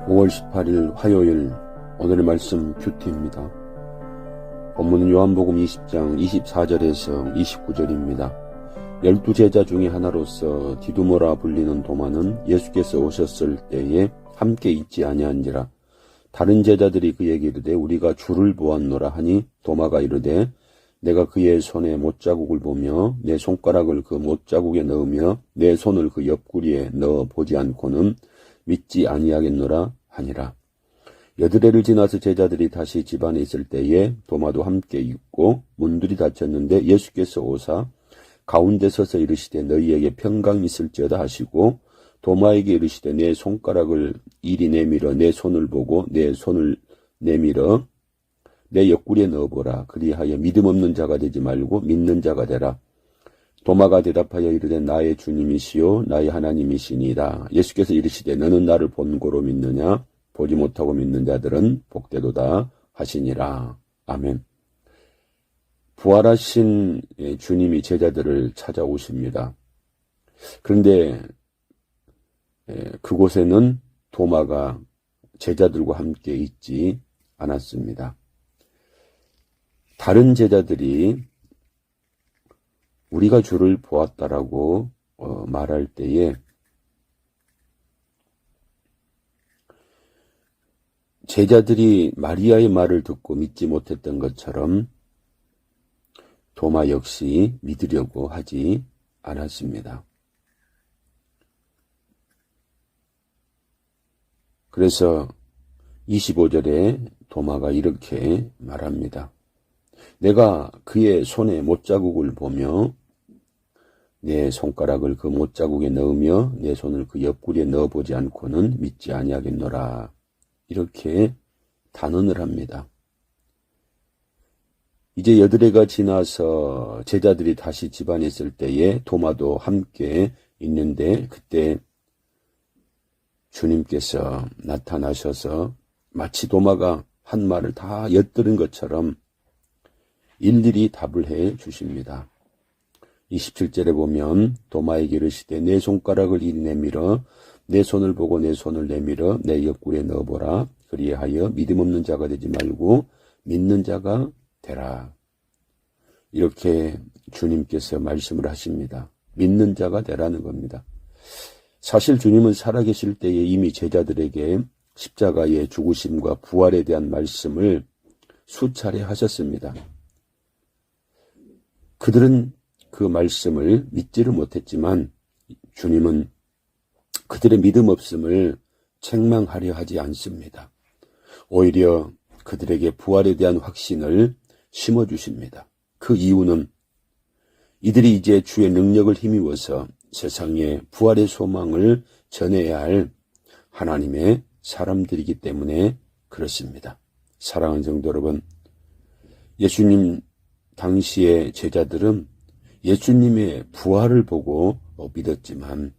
5월 18일 화요일 오늘의 말씀 큐티입니다. 본문은 요한복음 20장 24절에서 29절입니다. 12제자 중에 하나로서 디두모라 불리는 도마는 예수께서 오셨을 때에 함께 있지 아니한지라. 다른 제자들이 그에게 이르되 우리가 주를 보았노라 하니 도마가 이르되 내가 그의 손에 못자국을 보며 내 손가락을 그 못자국에 넣으며 내 손을 그 옆구리에 넣어 보지 않고는 믿지 아니하겠노라 하니라. 여드레를 지나서 제자들이 다시 집안에 있을 때에 도마도 함께 있고 문들이 닫혔는데 예수께서 오사 가운데 서서 이르시되 너희에게 평강이 있을지어다 하시고 도마에게 이르시되 내 손가락을 이리 내밀어 내 손을 보고 내 손을 내밀어 내 옆구리에 넣어보라. 그리하여 믿음 없는 자가 되지 말고 믿는 자가 되라. 도마가 대답하여 이르되 나의 주님이시요 나의 하나님이시니이다. 예수께서 이르시되 너는 나를 본고로 믿느냐? 보지 못하고 믿는 자들은 복되도다 하시니라. 아멘. 부활하신 주님이 제자들을 찾아오십니다. 그런데 그곳에는 도마가 제자들과 함께 있지 않았습니다. 다른 제자들이 우리가 주를 보았다라고 말할 때에 제자들이 마리아의 말을 듣고 믿지 못했던 것처럼 도마 역시 믿으려고 하지 않았습니다. 그래서 25절에 도마가 이렇게 말합니다. 내가 그의 손에 못자국을 보며 내 손가락을 그 못자국에 넣으며 내 손을 그 옆구리에 넣어보지 않고는 믿지 아니하겠노라. 이렇게 단언을 합니다. 이제 여드레가 지나서 제자들이 다시 집안에 있을 때에 도마도 함께 있는데 그때 주님께서 나타나셔서 마치 도마가 한 말을 다 엿들은 것처럼 일일이 답을 해 주십니다. 27절에 보면 도마에게 이르시되 내 손가락을 이리 내밀어 내 손을 보고 내 손을 내밀어 내 옆구리에 넣어보라. 그리하여 믿음 없는 자가 되지 말고 믿는 자가 되라. 이렇게 주님께서 말씀을 하십니다. 믿는 자가 되라는 겁니다. 사실 주님은 살아계실 때에 이미 제자들에게 십자가의 죽으심과 부활에 대한 말씀을 수차례 하셨습니다. 그들은 그 말씀을 믿지를 못했지만 주님은 그들의 믿음 없음을 책망하려 하지 않습니다. 오히려 그들에게 부활에 대한 확신을 심어주십니다. 그 이유는 이들이 이제 주의 능력을 힘입어서 세상에 부활의 소망을 전해야 할 하나님의 사람들이기 때문에 그렇습니다. 사랑하는 성도 여러분, 예수님 당시의 제자들은 예수님의 부활을 보고 믿었지만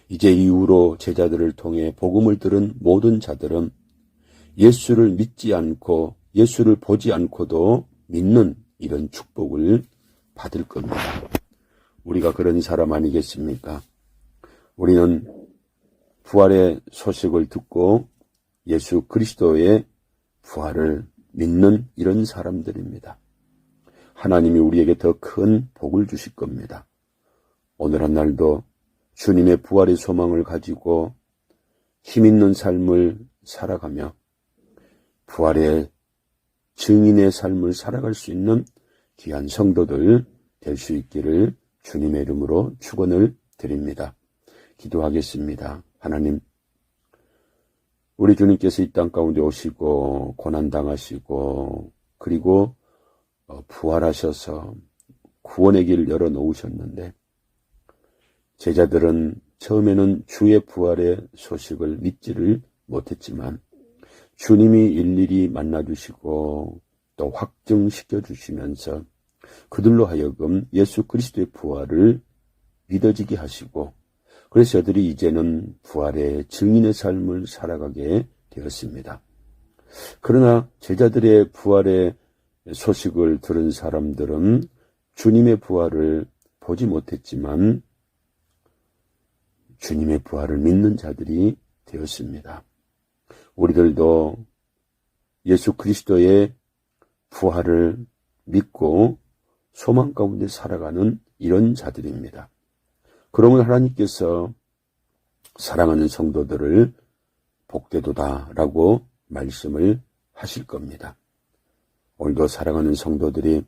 이제 이후로 제자들을 통해 복음을 들은 모든 자들은 예수를 믿지 않고 예수를 보지 않고도 믿는 이런 축복을 받을 겁니다. 우리가 그런 사람 아니겠습니까? 우리는 부활의 소식을 듣고 예수 그리스도의 부활을 믿는 이런 사람들입니다. 하나님이 우리에게 더 큰 복을 주실 겁니다. 오늘 한 날도 주님의 부활의 소망을 가지고 힘있는 삶을 살아가며 부활의 증인의 삶을 살아갈 수 있는 귀한 성도들 될 수 있기를 주님의 이름으로 축원을 드립니다. 기도하겠습니다. 하나님, 우리 주님께서 이 땅 가운데 오시고 고난당하시고 그리고 부활하셔서 구원의 길을 열어놓으셨는데 제자들은 처음에는 주의 부활의 소식을 믿지를 못했지만 주님이 일일이 만나주시고 또 확증시켜 주시면서 그들로 하여금 예수 그리스도의 부활을 믿어지게 하시고 그래서 저들이 이제는 부활의 증인의 삶을 살아가게 되었습니다. 그러나 제자들의 부활의 소식을 들은 사람들은 주님의 부활을 보지 못했지만 주님의 부활을 믿는 자들이 되었습니다. 우리들도 예수 그리스도의 부활을 믿고 소망 가운데 살아가는 이런 자들입니다. 그러면 하나님께서 사랑하는 성도들을 복되도다라고 말씀을 하실 겁니다. 오늘도 사랑하는 성도들이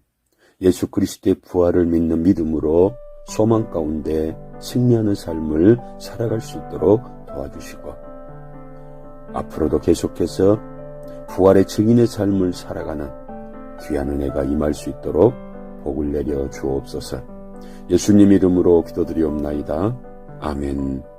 예수 그리스도의 부활을 믿는 믿음으로 소망 가운데 승리하는 삶을 살아갈 수 있도록 도와주시고, 앞으로도 계속해서 부활의 증인의 삶을 살아가는 귀한 은혜가 임할 수 있도록 복을 내려 주옵소서. 예수님 이름으로 기도드리옵나이다. 아멘.